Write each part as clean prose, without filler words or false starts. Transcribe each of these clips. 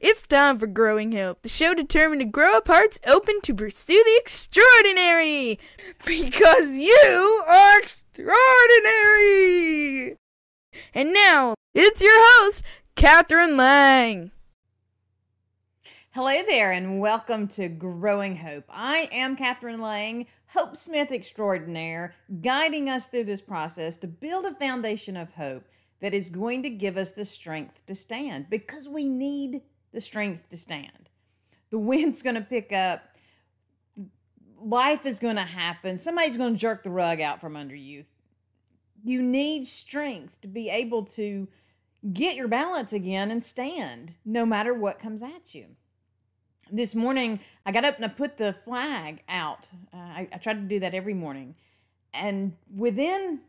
It's time for Growing Hope, the show determined to grow up hearts open to pursue the extraordinary. Because you are extraordinary! And now, it's your host, Kathryn Lang. Hello there, and welcome to Growing Hope. I am Kathryn Lang, Hope Smith extraordinaire, guiding us through this process to build a foundation of hope that is going to give us the strength to stand, because we need the strength to stand. The wind's going to pick up. Life is going to happen. Somebody's going to jerk the rug out from under you. You need strength to be able to get your balance again and stand no matter what comes at you. This morning, I got up and I put the flag out. I try to do that every morning. And within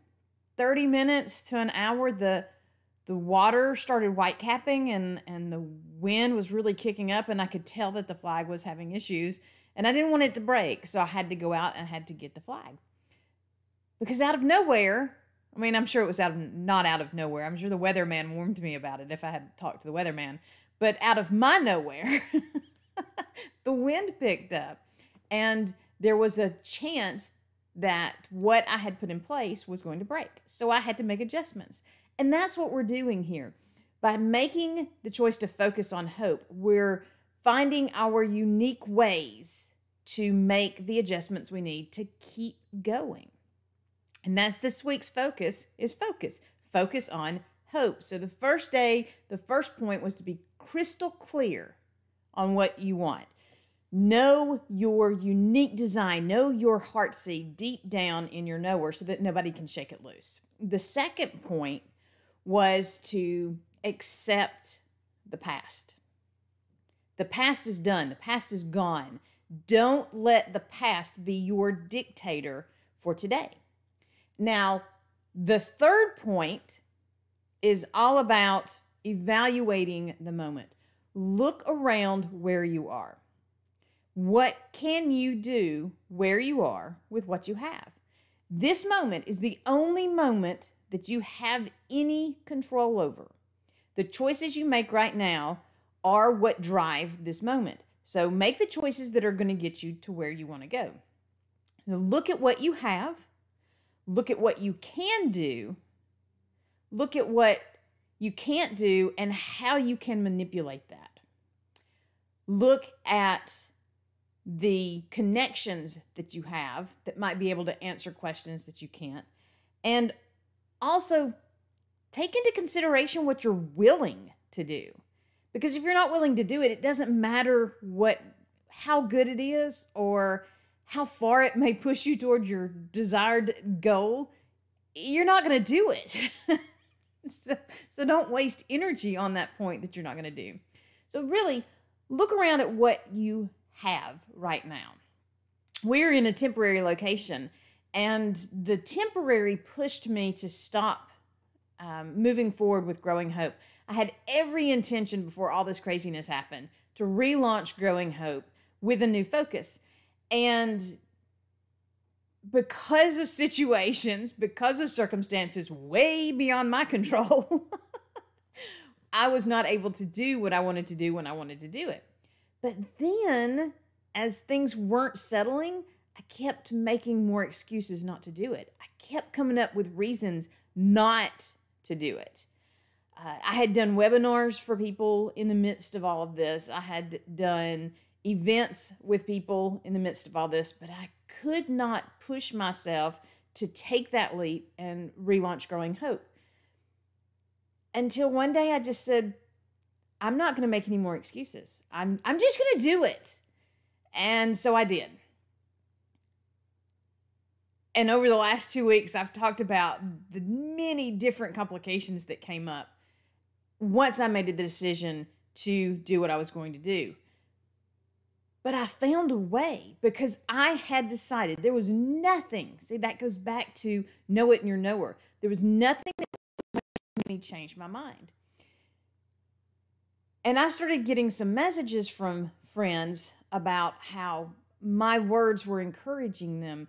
30 minutes to an hour, the water started white capping and the wind was really kicking up, and I could tell that the flag was having issues, and I didn't want it to break, so I had to go out and I had to get the flag. Because out of nowhere, I mean, I'm sure it was not out of nowhere. I'm sure the weatherman warned me about it if I had talked to the weatherman. But out of my nowhere, the wind picked up, and there was a chance that what I had put in place was going to break. So I had to make adjustments. And that's what we're doing here. By making the choice to focus on hope, we're finding our unique ways to make the adjustments we need to keep going. And that's this week's focus is focus. Focus on hope. So the first point was to be crystal clear on what you want. Know your unique design. Know your heart seed deep down in your knower so that nobody can shake it loose. The second point was to accept the past. The past is done. The past is gone. Don't let the past be your dictator for today. Now, the third point is all about evaluating the moment. Look around where you are. What can you do where you are with what you have? This moment is the only moment that you have any control over. The choices you make right now are what drive this moment. So make the choices that are going to get you to where you want to go. Now look at what you have. Look at what you can do. Look at what you can't do and how you can manipulate that. Look at the connections that you have that might be able to answer questions that you can't. And also take into consideration what you're willing to do. Because if you're not willing to do it, it doesn't matter how good it is or how far it may push you toward your desired goal. You're not going to do it. So don't waste energy on that point that you're not going to do. So really, look around at what you have right now. We're in a temporary location, and the temporary pushed me to stop moving forward with Growing Hope. I had every intention before all this craziness happened to relaunch Growing Hope with a new focus. And because of situations, because of circumstances way beyond my control, I was not able to do what I wanted to do when I wanted to do it. But then, as things weren't settling, I kept making more excuses not to do it. I kept coming up with reasons not to do it. I had done webinars for people in the midst of all of this. I had done events with people in the midst of all this, but I could not push myself to take that leap and relaunch Growing Hope. Until one day I just said, I'm not going to make any more excuses. I'm just going to do it. And so I did. And over the last 2 weeks, I've talked about the many different complications that came up once I made the decision to do what I was going to do. But I found a way because I had decided there was nothing. See, that goes back to know it in your knower. There was nothing that made me change my mind. And I started getting some messages from friends about how my words were encouraging them.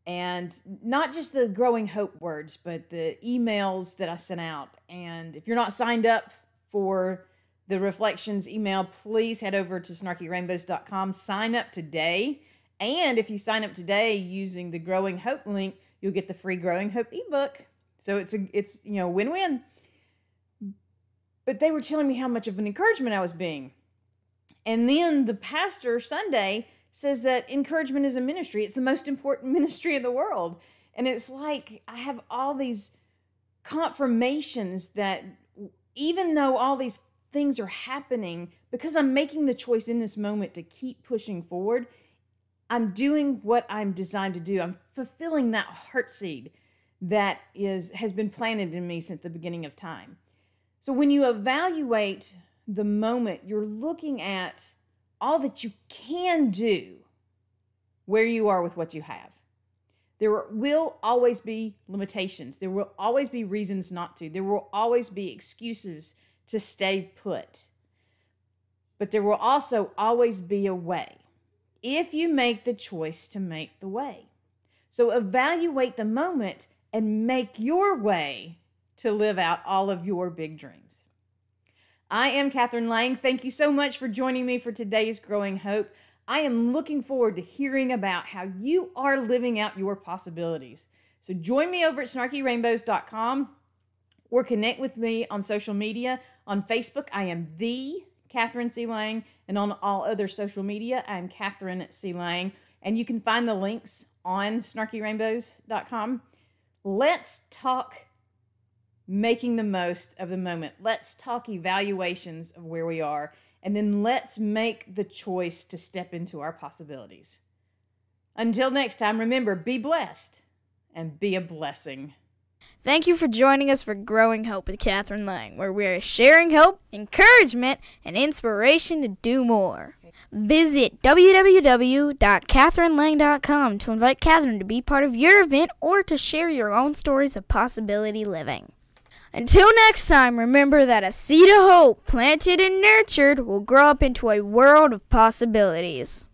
And not just the Growing Hope words, but the emails that I sent out. And if you're not signed up for the reflections email, please head over to snarkyrainbows.com. Sign up today. And if you sign up today using the Growing Hope link, you'll get the free Growing Hope ebook. So it's win-win. But they were telling me how much of an encouragement I was being. And then the pastor Sunday says that encouragement is a ministry. It's the most important ministry in the world. And it's like I have all these confirmations that even though all these things are happening, because I'm making the choice in this moment to keep pushing forward, I'm doing what I'm designed to do. I'm fulfilling that heart seed that has been planted in me since the beginning of time. So when you evaluate the moment, you're looking at all that you can do where you are with what you have. There will always be limitations. There will always be reasons not to. There will always be excuses to stay put. But there will also always be a way if you make the choice to make the way. So evaluate the moment and make your way to live out all of your big dreams. I am Kathryn Lang. Thank you so much for joining me for today's Growing Hope. I am looking forward to hearing about how you are living out your possibilities. So join me over at snarkyrainbows.com or connect with me on social media. On Facebook, I am the Kathryn C. Lang, and on all other social media, I'm Kathryn C. Lang. And you can find the links on snarkyrainbows.com. Let's talk making the most of the moment. Let's talk evaluations of where we are. And then let's make the choice to step into our possibilities. Until next time, remember, be blessed and be a blessing. Thank you for joining us for Growing Hope with Kathryn Lang, where we are sharing hope, encouragement, and inspiration to do more. Visit www.kathrynlang.com to invite Kathryn to be part of your event or to share your own stories of possibility living. Until next time, remember that a seed of hope planted and nurtured will grow up into a world of possibilities.